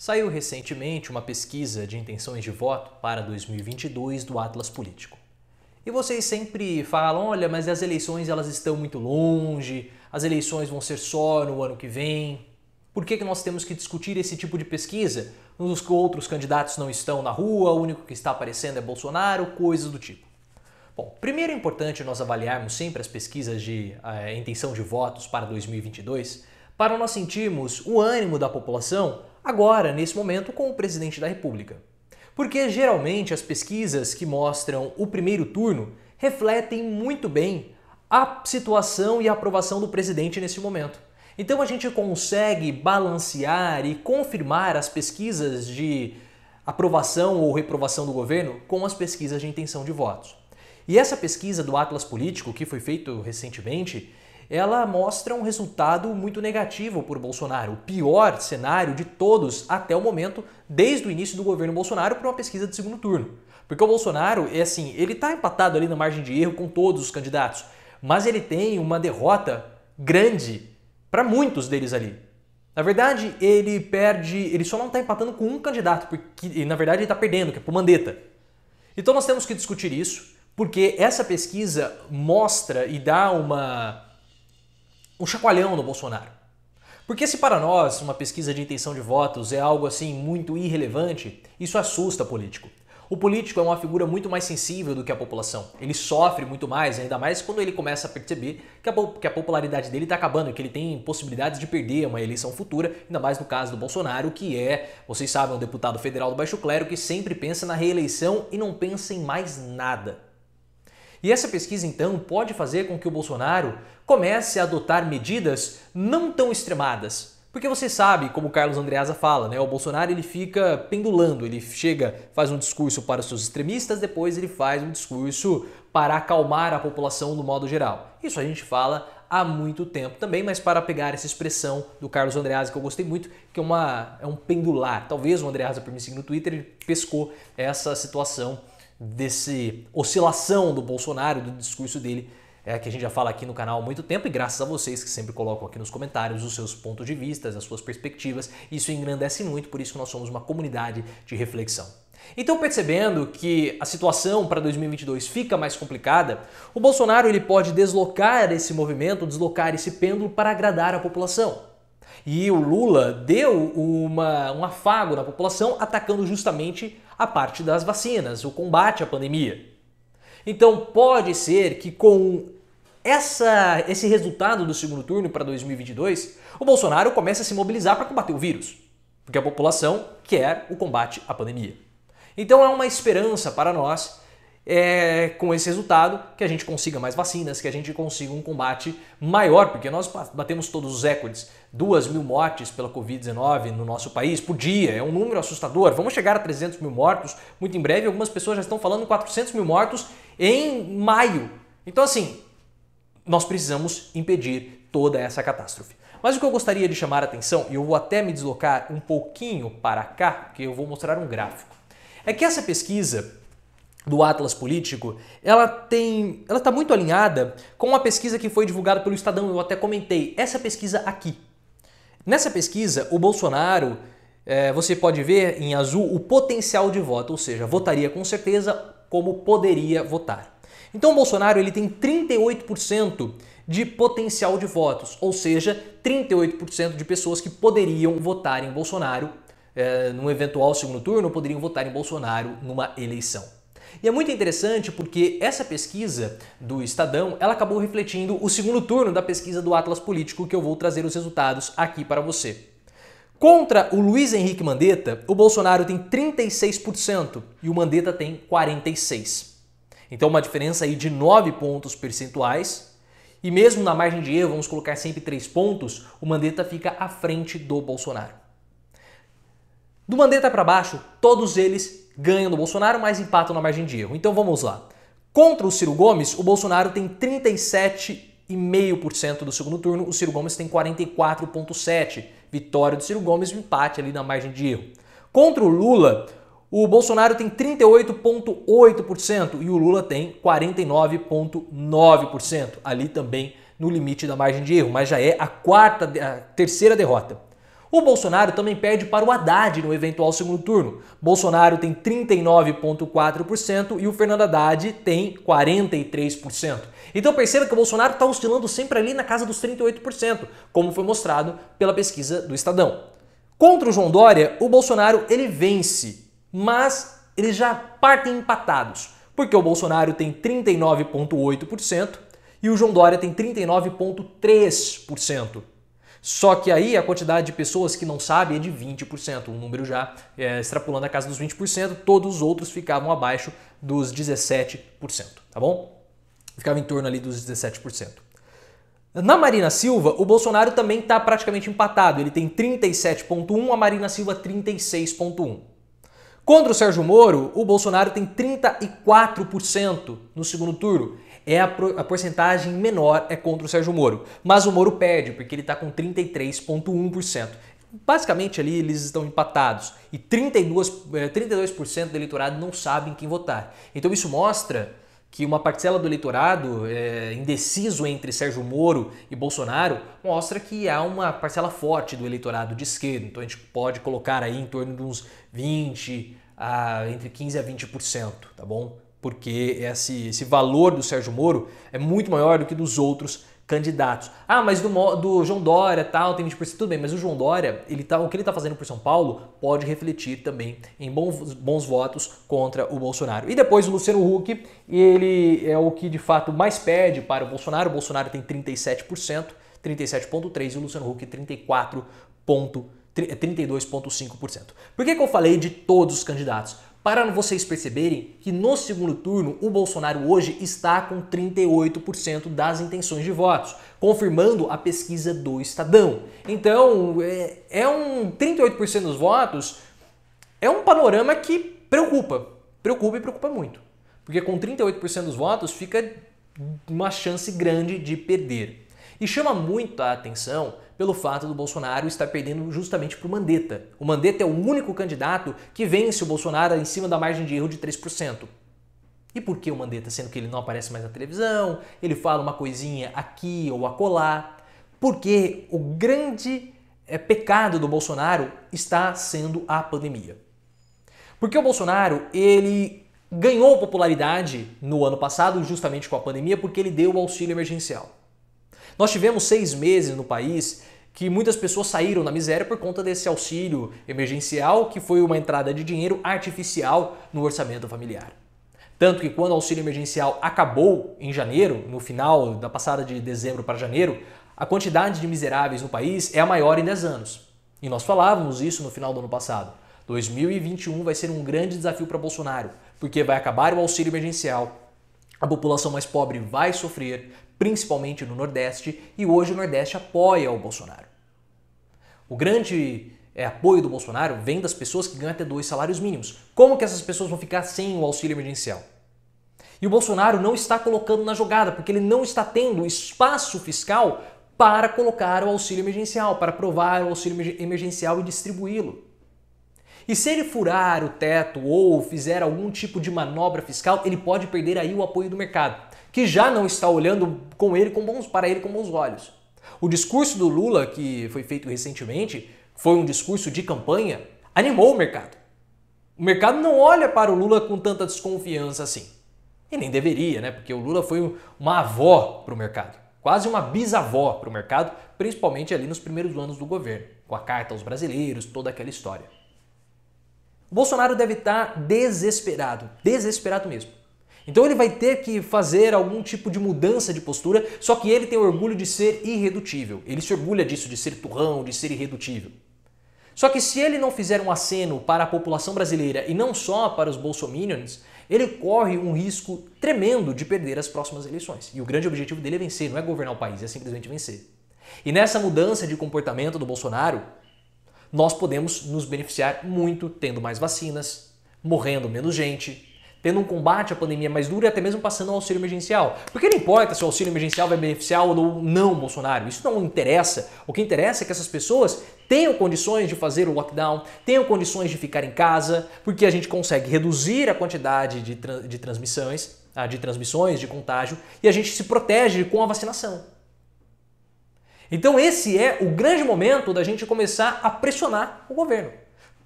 Saiu recentemente uma pesquisa de intenções de voto para 2022 do Atlas Político. E vocês sempre falam, olha, mas as eleições elas estão muito longe, as eleições vão ser só no ano que vem. Por que nós temos que discutir esse tipo de pesquisa? Os outros candidatos não estão na rua, o único que está aparecendo é Bolsonaro, coisas do tipo. Bom, primeiro é importante nós avaliarmos sempre as pesquisas de intenção de votos para 2022 para nós sentirmos o ânimo da população agora, nesse momento, com o presidente da República. Porque geralmente as pesquisas que mostram o primeiro turno refletem muito bem a situação e a aprovação do presidente nesse momento. Então a gente consegue balancear e confirmar as pesquisas de aprovação ou reprovação do governo com as pesquisas de intenção de votos. E essa pesquisa do Atlas Político, que foi feita recentemente, ela mostra um resultado muito negativo por Bolsonaro, o pior cenário de todos até o momento, desde o início do governo Bolsonaro, para uma pesquisa de segundo turno. Porque o Bolsonaro, ele está empatado ali na margem de erro com todos os candidatos, mas ele tem uma derrota grande para muitos deles ali. Na verdade, ele só não está empatando com um candidato, porque na verdade ele está perdendo, que é para o Mandetta. Então nós temos que discutir isso, porque essa pesquisa mostra e dá um chacoalhão no Bolsonaro. Porque se para nós uma pesquisa de intenção de votos é algo assim muito irrelevante, isso assusta o político. O político é uma figura muito mais sensível do que a população. Ele sofre muito mais, ainda mais quando ele começa a perceber que a popularidade dele está acabando, que ele tem possibilidades de perder uma eleição futura, ainda mais no caso do Bolsonaro, que é, vocês sabem, um deputado federal do baixo clero que sempre pensa na reeleição e não pensa em mais nada. E essa pesquisa, então, pode fazer com que o Bolsonaro comece a adotar medidas não tão extremadas. Porque você sabe, como o Carlos Andreasa fala, né? O Bolsonaro ele fica pendulando, ele chega, faz um discurso para os seus extremistas, depois ele faz um discurso para acalmar a população no modo geral. Isso a gente fala há muito tempo também, mas para pegar essa expressão do Carlos Andreasa, que eu gostei muito, que é um pendular. Talvez o Andreasa, por me seguir no Twitter, ele pescou essa situação desse oscilação do Bolsonaro, do discurso dele, que a gente já fala aqui no canal há muito tempo, e graças a vocês que sempre colocam aqui nos comentários os seus pontos de vista, as suas perspectivas, isso engrandece muito, por isso que nós somos uma comunidade de reflexão. Então, percebendo que a situação para 2022 fica mais complicada, o Bolsonaro ele pode deslocar esse movimento, deslocar esse pêndulo para agradar a população. E o Lula deu um afago na população atacando justamente a parte das vacinas, o combate à pandemia. Então pode ser que com esse resultado do segundo turno para 2022, o Bolsonaro comece a se mobilizar para combater o vírus, porque a população quer o combate à pandemia. Então é uma esperança para nós, com esse resultado, que a gente consiga mais vacinas, que a gente consiga um combate maior, porque nós batemos todos os recordes, 2.000 mortes pela Covid-19 no nosso país por dia, é um número assustador, vamos chegar a 300 mil mortos, muito em breve, algumas pessoas já estão falando em 400 mil mortos em maio. Então assim, nós precisamos impedir toda essa catástrofe. Mas o que eu gostaria de chamar a atenção, e eu vou até me deslocar um pouquinho para cá, porque eu vou mostrar um gráfico, é que essa pesquisa do Atlas Político, ela está muito alinhada com uma pesquisa que foi divulgada pelo Estadão, eu até comentei, essa pesquisa aqui. Nessa pesquisa, o Bolsonaro, você pode ver em azul o potencial de voto, ou seja, votaria com certeza como poderia votar. Então o Bolsonaro ele tem 38% de potencial de votos, ou seja, 38% de pessoas que poderiam votar em Bolsonaro num eventual segundo turno, poderiam votar em Bolsonaro numa eleição. E é muito interessante porque essa pesquisa do Estadão, ela acabou refletindo o segundo turno da pesquisa do Atlas Político, que eu vou trazer os resultados aqui para você. Contra o Luiz Henrique Mandetta, o Bolsonaro tem 36% e o Mandetta tem 46%. Então uma diferença aí de 9 pontos percentuais. E mesmo na margem de erro, vamos colocar sempre 3 pontos, o Mandetta fica à frente do Bolsonaro. Do Mandetta para baixo, todos eles ganham do Bolsonaro, mas empatam na margem de erro. Então vamos lá. Contra o Ciro Gomes, o Bolsonaro tem 37,5% do segundo turno, o Ciro Gomes tem 44,7%. Vitória do Ciro Gomes, empate ali na margem de erro. Contra o Lula, o Bolsonaro tem 38,8% e o Lula tem 49,9%. Ali também no limite da margem de erro, mas já é a terceira derrota. O Bolsonaro também perde para o Haddad no eventual segundo turno. Bolsonaro tem 39,4% e o Fernando Haddad tem 43%. Então perceba que o Bolsonaro está oscilando sempre ali na casa dos 38%, como foi mostrado pela pesquisa do Estadão. Contra o João Dória, o Bolsonaro ele vence, mas eles já partem empatados, porque o Bolsonaro tem 39,8% e o João Dória tem 39,3%. Só que aí a quantidade de pessoas que não sabem é de 20%, um número já extrapolando a casa dos 20%, todos os outros ficavam abaixo dos 17%, tá bom? Ficava em torno ali dos 17%. Na Marina Silva, o Bolsonaro também está praticamente empatado, ele tem 37,1%, a Marina Silva 36,1%. Contra o Sérgio Moro, o Bolsonaro tem 34% no segundo turno. A porcentagem menor é contra o Sérgio Moro. Mas o Moro perde, porque ele está com 33,1%. Basicamente ali eles estão empatados. E 32% do eleitorado não sabem quem votar. Então isso mostra que uma parcela do eleitorado indeciso entre Sérgio Moro e Bolsonaro mostra que há uma parcela forte do eleitorado de esquerda. Então a gente pode colocar aí em torno de uns 20%, entre 15% a 20%, tá bom? Porque esse valor do Sérgio Moro é muito maior do que dos outros candidatos. Ah, mas do João Dória tal, tem 20%, tudo bem, mas o João Dória, o que ele está fazendo por São Paulo pode refletir também em bons votos contra o Bolsonaro. E depois o Luciano Huck, ele é o que de fato mais perde para o Bolsonaro tem 37%, 37,3% e o Luciano Huck 32,5%. Por que eu falei de todos os candidatos? Para vocês perceberem que no segundo turno o Bolsonaro hoje está com 38% das intenções de votos, confirmando a pesquisa do Estadão. Então, 38% dos votos é um panorama que preocupa e preocupa muito. Porque com 38% dos votos fica uma chance grande de perder. E chama muito a atenção pelo fato do Bolsonaro estar perdendo justamente para o Mandetta. O Mandetta é o único candidato que vence o Bolsonaro em cima da margem de erro de 3%. E por que o Mandetta? Sendo que ele não aparece mais na televisão, ele fala uma coisinha aqui ou acolá. Porque o grande pecado do Bolsonaro está sendo a pandemia. Porque o Bolsonaro, ele ganhou popularidade no ano passado justamente com a pandemia porque ele deu o auxílio emergencial. Nós tivemos 6 meses no país que muitas pessoas saíram na miséria por conta desse auxílio emergencial, que foi uma entrada de dinheiro artificial no orçamento familiar. Tanto que quando o auxílio emergencial acabou em janeiro, no final da passada de dezembro para janeiro, a quantidade de miseráveis no país é a maior em 10 anos. E nós falávamos isso no final do ano passado. 2021 vai ser um grande desafio para Bolsonaro, porque vai acabar o auxílio emergencial, a população mais pobre vai sofrer, principalmente no Nordeste, e hoje o Nordeste apoia o Bolsonaro. O grande apoio do Bolsonaro vem das pessoas que ganham até 2 salários mínimos. Como que essas pessoas vão ficar sem o auxílio emergencial? E o Bolsonaro não está colocando na jogada, porque ele não está tendo espaço fiscal para colocar o auxílio emergencial, para aprovar o auxílio emergencial e distribuí-lo. E se ele furar o teto ou fizer algum tipo de manobra fiscal, ele pode perder aí o apoio do mercado, que já não está olhando para ele com bons olhos. O discurso do Lula, que foi feito recentemente, foi um discurso de campanha, animou o mercado. O mercado não olha para o Lula com tanta desconfiança assim. E nem deveria, né? Porque o Lula foi uma avó para o mercado, quase uma bisavó para o mercado, principalmente ali nos primeiros anos do governo, com a carta aos brasileiros, toda aquela história. O Bolsonaro deve estar desesperado mesmo. Então ele vai ter que fazer algum tipo de mudança de postura, só que ele tem o orgulho de ser irredutível. Ele se orgulha disso, de ser turrão, de ser irredutível. Só que se ele não fizer um aceno para a população brasileira e não só para os bolsominions, ele corre um risco tremendo de perder as próximas eleições. E o grande objetivo dele é vencer, não é governar o país, é simplesmente vencer. E nessa mudança de comportamento do Bolsonaro, nós podemos nos beneficiar muito tendo mais vacinas, morrendo menos gente, tendo um combate à pandemia mais duro e até mesmo passando ao auxílio emergencial. Porque não importa se o auxílio emergencial vai beneficiar ou não o Bolsonaro, isso não interessa. O que interessa é que essas pessoas tenham condições de fazer o lockdown, tenham condições de ficar em casa, porque a gente consegue reduzir a quantidade de transmissões, de contágio, e a gente se protege com a vacinação. Então esse é o grande momento da gente começar a pressionar o governo.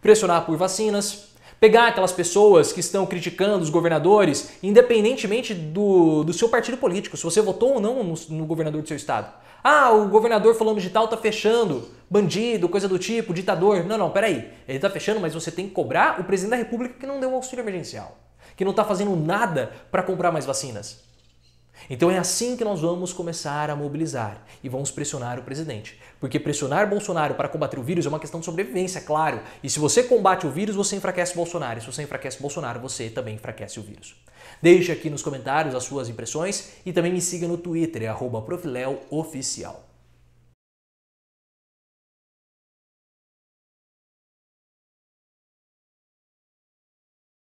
Pressionar por vacinas, pegar aquelas pessoas que estão criticando os governadores, independentemente do seu partido político, se você votou ou não no governador do seu estado. Ah, o governador falando de tal tá fechando, bandido, coisa do tipo, ditador. Não, peraí. Ele tá fechando, mas você tem que cobrar o presidente da República que não deu um auxílio emergencial, que não tá fazendo nada para comprar mais vacinas. Então é assim que nós vamos começar a mobilizar e vamos pressionar o presidente. Porque pressionar Bolsonaro para combater o vírus é uma questão de sobrevivência, claro. E se você combate o vírus, você enfraquece Bolsonaro. E se você enfraquece Bolsonaro, você também enfraquece o vírus. Deixe aqui nos comentários as suas impressões e também me siga no Twitter, @profileoficial.